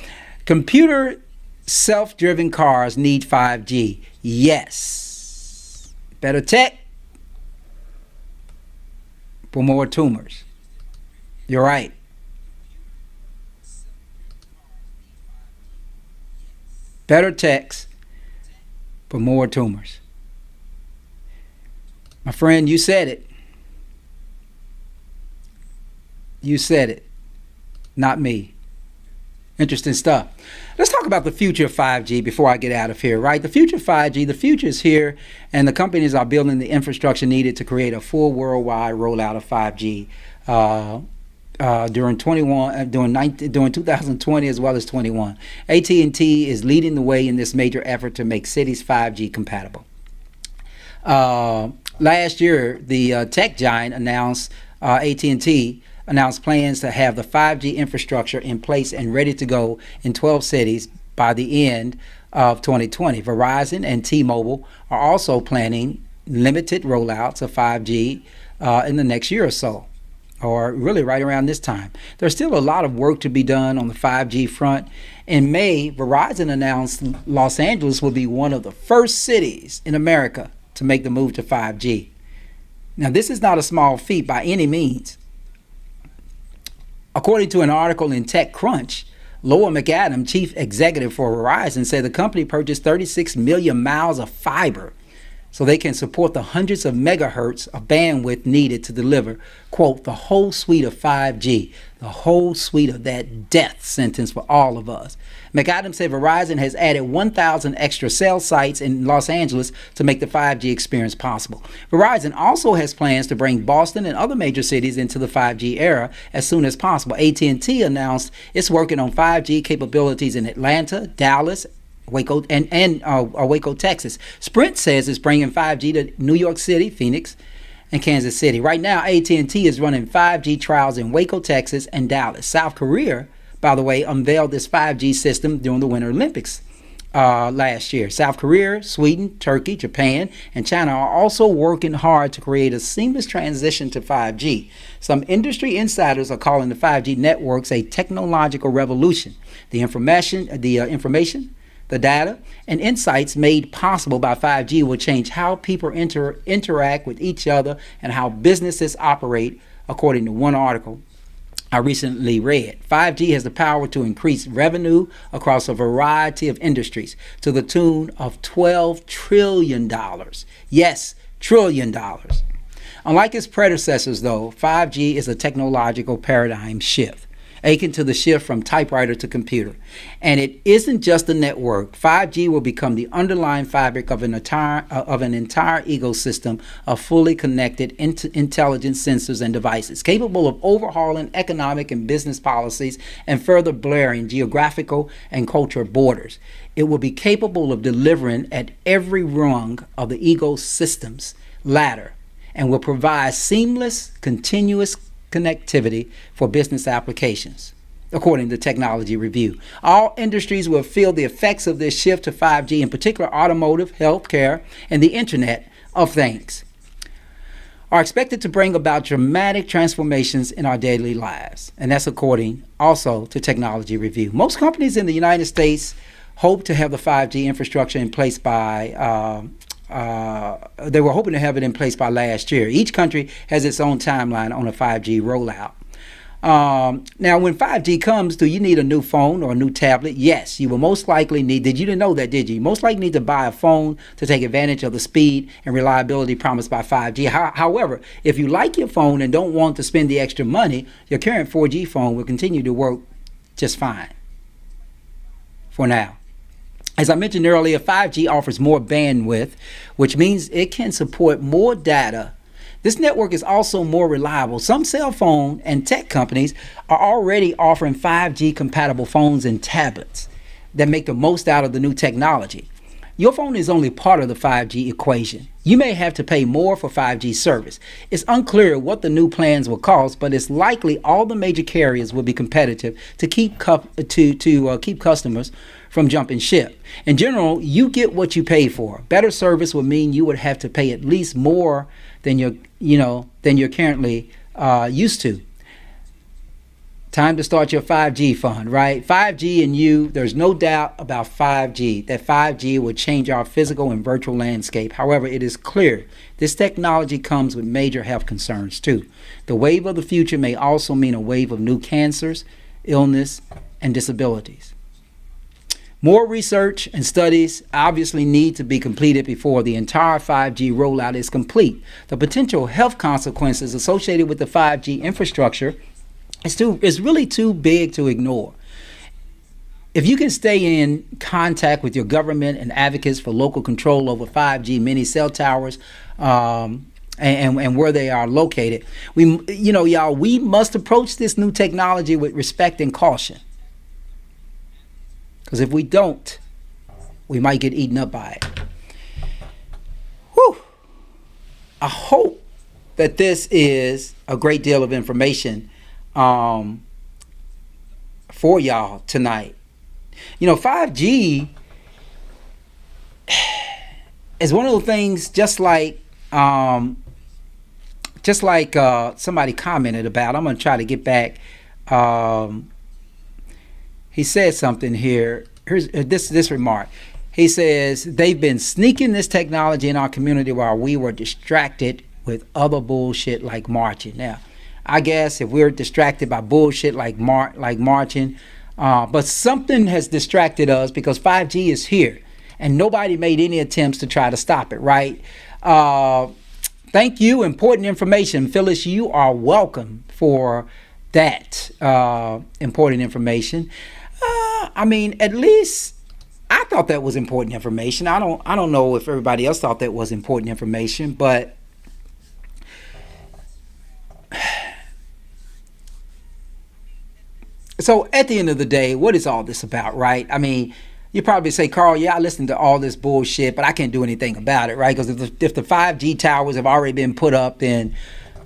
Computer self-driven cars need 5G. Yes. Better tech for more tumors. You're right. Better techs for more tumors. My friend, you said it. You said it, not me. Interesting stuff. Let's talk about the future of 5G before I get out of here, right? The future of 5G, the future is here, and the companies are building the infrastructure needed to create a full worldwide rollout of 5G during 2020 as well as 21. AT&T is leading the way in this major effort to make cities 5G compatible. Last year, the tech giant announced, AT&T, announced plans to have the 5G infrastructure in place and ready to go in 12 cities by the end of 2020. Verizon and T-Mobile are also planning limited rollouts of 5G in the next year or so, or really right around this time. There's still a lot of work to be done on the 5G front. In May, Verizon announced Los Angeles will be one of the first cities in America to make the move to 5G. Now, this is not a small feat by any means. According to an article in TechCrunch, Laura McAdam, chief executive for Verizon, said the company purchased 36 million miles of fiber so they can support the hundreds of megahertz of bandwidth needed to deliver, quote, the whole suite of 5G, the whole suite of that death sentence for all of us. McAdams said Verizon has added 1,000 extra cell sites in Los Angeles to make the 5G experience possible. Verizon also has plans to bring Boston and other major cities into the 5G era as soon as possible. AT&T announced it's working on 5G capabilities in Atlanta, Dallas, Waco, and Waco, Texas. Sprint says it's bringing 5G to New York City, Phoenix, and Kansas City. Right now, AT&T is running 5G trials in Waco, Texas, and Dallas. South Korea, by the way, unveiled this 5G system during the Winter Olympics last year. South Korea, Sweden, Turkey, Japan, and China are also working hard to create a seamless transition to 5G. Some industry insiders are calling the 5G networks a technological revolution. The information, the data, and insights made possible by 5G will change how people interact with each other and how businesses operate, according to one article I recently read. 5G has the power to increase revenue across a variety of industries to the tune of $12 trillion. Yes, $1 trillion. Unlike its predecessors, though, 5G is a technological paradigm shift, akin to the shift from typewriter to computer. And it isn't just a network. 5G will become the underlying fabric of an entire ecosystem of fully connected intelligent sensors and devices, capable of overhauling economic and business policies and further blurring geographical and cultural borders. It will be capable of delivering at every rung of the ecosystem's ladder and will provide seamless, continuous connectivity for business applications. according to Technology Review. All industries will feel the effects of this shift to 5G, in particular automotive, healthcare, and the Internet of Things, are expected to bring about dramatic transformations in our daily lives. And that's according also to Technology Review. Most companies in the United States hope to have the 5G infrastructure in place by they were hoping to have it in place by last year. Each country has its own timeline on a 5G rollout. Now, when 5G comes, do you need a new phone or a new tablet? Yes, you will most likely need, didn't know that, did you? Most likely need to buy a phone to take advantage of the speed and reliability promised by 5G. However, if you like your phone and don't want to spend the extra money, your current 4G phone will continue to work just fine for now. As I mentioned earlier, 5G offers more bandwidth, which means it can support more data. This network is also more reliable. Some cell phone and tech companies are already offering 5G compatible phones and tablets that make the most out of the new technology. Your phone is only part of the 5G equation. You may have to pay more for 5G service. It's unclear what the new plans will cost, but it's likely all the major carriers will be competitive to keep customers from jumping ship. In general, you get what you pay for. Better service would mean you would have to pay at least more than you're currently used to. Time to start your 5G fund, right? 5G and you, there's no doubt about 5G, that 5G will change our physical and virtual landscape. However, it is clear this technology comes with major health concerns too. The wave of the future may also mean a wave of new cancers, illness, and disabilities. More research and studies obviously need to be completed before the entire 5G rollout is complete. The potential health consequences associated with the 5G infrastructure is really too big to ignore. If you can stay in contact with your government and advocates for local control over 5G mini cell towers and where they are located, we must approach this new technology with respect and caution. Because if we don't, we might get eaten up by it. Whew. I hope that this is a great deal of information for y'all tonight. 5G is one of those things, just like somebody commented about. I'm going to try to get back. He said something here. Here's this remark. He says, they've been sneaking this technology in our community while we were distracted with other bullshit like marching. Now, I guess if we're distracted by bullshit like marching, but something has distracted us because 5G is here and nobody made any attempts to try to stop it, right? Thank you. Important information. Phyllis, you are welcome for that important information. At least I thought that was important information. I don't know if everybody else thought that was important information, but so at the end of the day, what is all this about, right? You probably say, Carl, yeah, I listened to all this bullshit, but I can't do anything about it, right? Because if the 5G towers have already been put up, then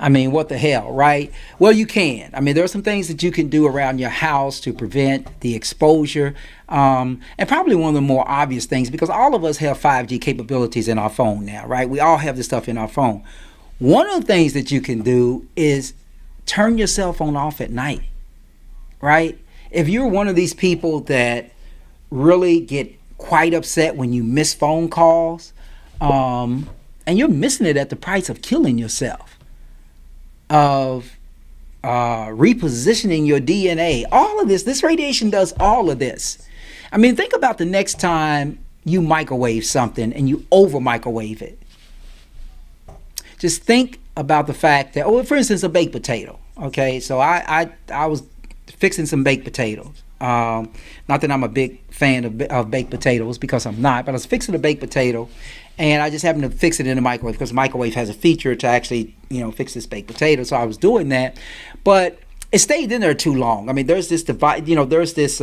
what the hell, right? Well, you can. There are some things that you can do around your house to prevent the exposure. And probably one of the more obvious things, because all of us have 5G capabilities in our phone now, right? We all have this stuff in our phone. One of the things that you can do is turn your cell phone off at night, right? If you're one of these people that really get quite upset when you miss phone calls, and you're missing it at the price of killing yourself, of repositioning your DNA, all of this radiation does all of this. Think about the next time you microwave something and you over microwave it. Just think about the fact that, for instance, a baked potato. Okay, so I was fixing some baked potatoes. Not that I'm a big fan of baked potatoes, because I'm not, but I was fixing a baked potato, and I just happened to fix it in the microwave because the microwave has a feature to actually, fix this baked potato. So I was doing that, but it stayed in there too long. There's this there's this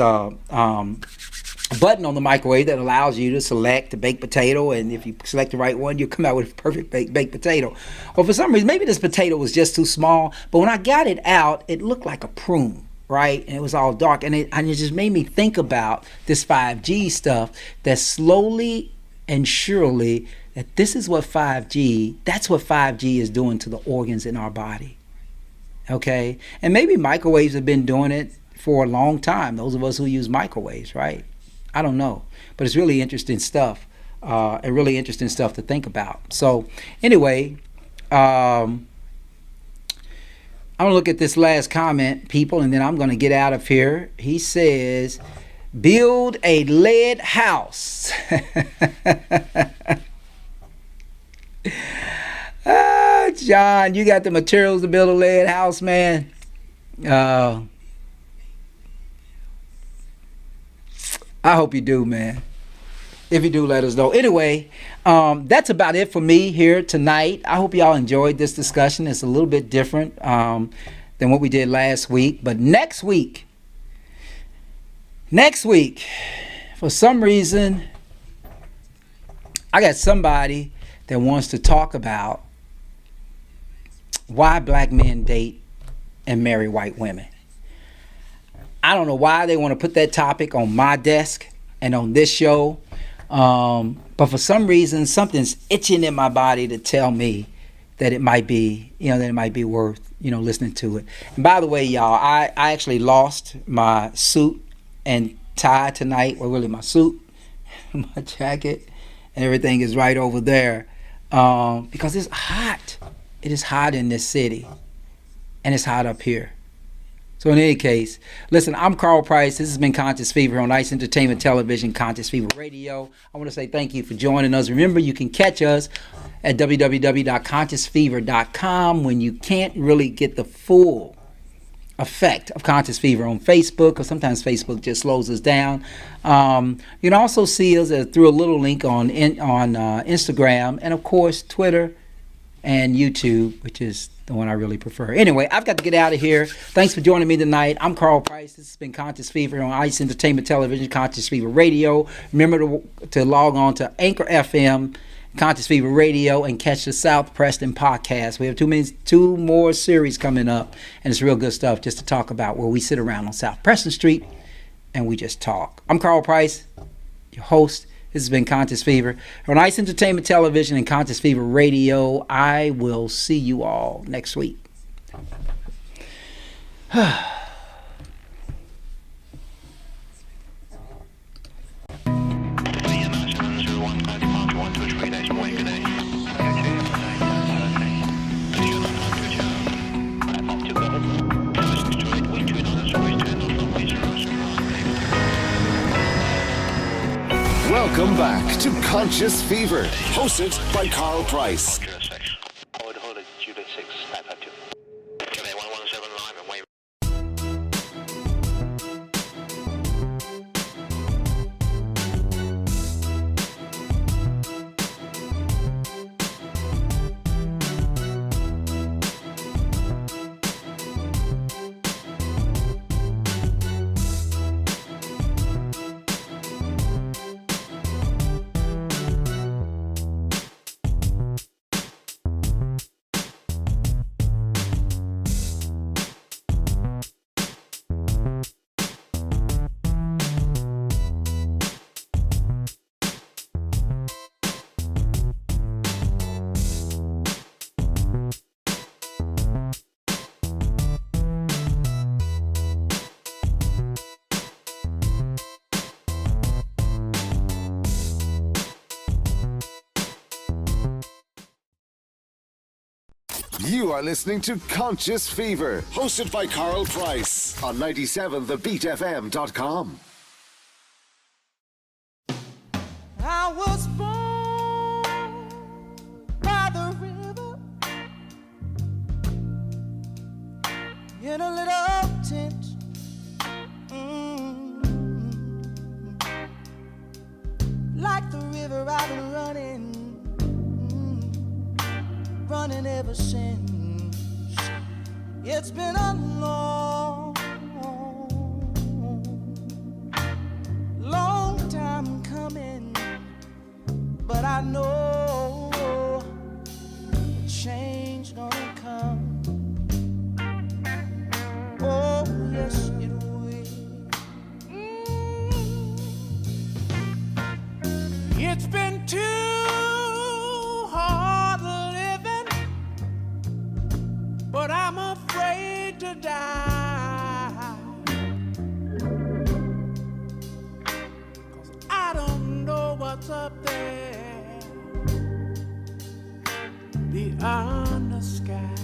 button on the microwave that allows you to select the baked potato, and if you select the right one, you come out with a perfect baked potato. Well, for some reason, maybe this potato was just too small, but when I got it out, it looked like a prune. right? And it was all dark. And it just made me think about this 5G stuff, that slowly and surely that this is what 5G, that's what 5G is doing to the organs in our body. Okay? And maybe microwaves have been doing it for a long time, those of us who use microwaves, right? I don't know. But it's really interesting stuff. And really interesting stuff to think about. So anyway, I'm going to look at this last comment, people, and then I'm going to get out of here. He says, build a lead house. John, you got the materials to build a lead house, man? I hope you do, man. If you do, let us know. Anyway, that's about it for me here tonight. I hope y'all enjoyed this discussion. It's a little bit different than what we did last week. But next week, for some reason, I got somebody that wants to talk about why black men date and marry white women. I don't know why they want to put that topic on my desk and on this show. But for some reason, something's itching in my body to tell me that it might be, that it might be worth, listening to it. And by the way, y'all, I actually lost my suit and tie tonight, or really my suit, my jacket, and everything is right over there, because it's hot. It is hot in this city, and it's hot up here. So in any case, listen, I'm Carl Price. This has been Conscious Fever on Ice Entertainment Television, Conscious Fever Radio. I want to say thank you for joining us. Remember, you can catch us at www.consciousfever.com when you can't really get the full effect of Conscious Fever on Facebook, because sometimes Facebook just slows us down. You can also see us through a little link on Instagram, and of course Twitter and YouTube, which is the one I really prefer. Anyway, I've got to get out of here. Thanks for joining me tonight. I'm Carl Price. This has been Conscious Fever on Ice Entertainment Television, Conscious Fever Radio. Remember to log on to Anchor FM, Conscious Fever Radio, and catch the South Preston podcast. We have two more series coming up, and it's real good stuff just to talk about, where we sit around on South Preston Street and we just talk. I'm Carl Price, your host. This has been Conscious Fever on Ice Entertainment Television and Conscious Fever Radio. I will see you all next week. Welcome back to Conscious Fever, hosted by Carl Price. You are listening to Conscious Fever, hosted by Carl Price on 97thebeatfm.com. I was born by the river in a little tent. Like the river I've been running ever since. It's been a long time coming, but I know change gonna come. Oh yes, to die. 'Cause I don't know what's up there beyond the sky.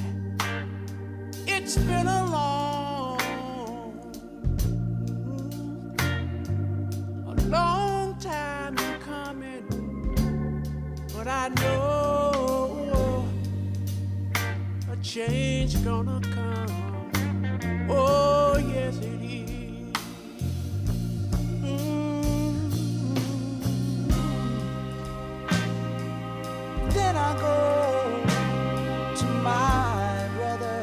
It's been a long time coming, but I know a change gonna come. Oh yes it is. Then I go to my brother.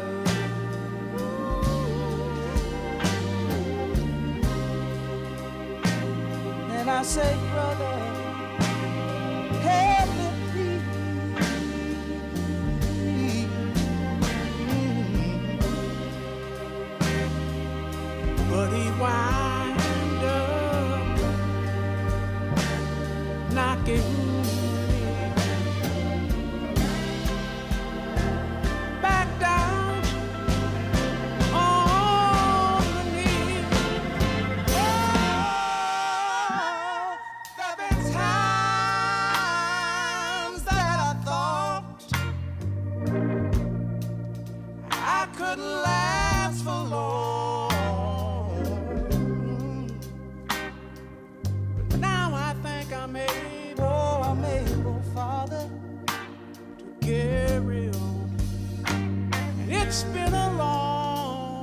And I say, brother, help me please. But he wind up knocking me back down on the knees. There've been times that I thought I couldn't last for long, but now I think I'm able, Father, to carry on. And it's been a long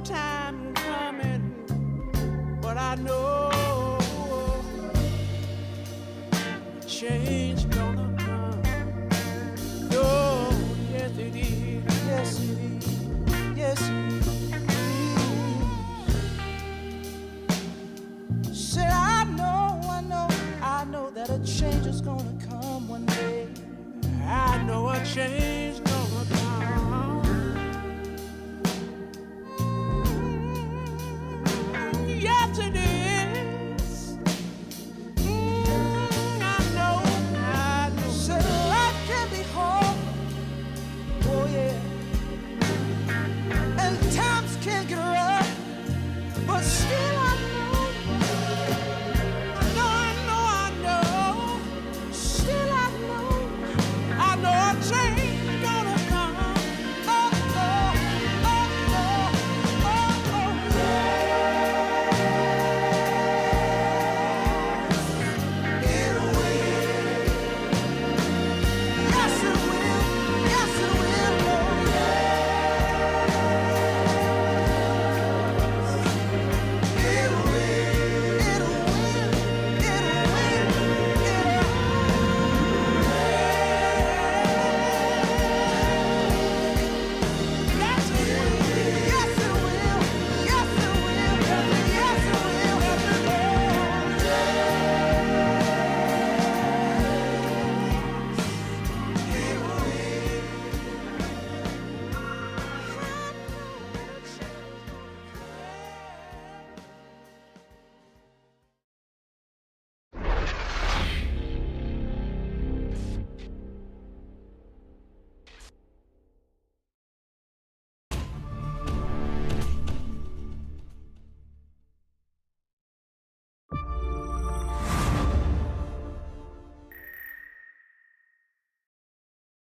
time coming, but I know change gonna come. Oh, yes it is. Yes it is. Yes it is. Said I know that a change is gonna come one day. I know a change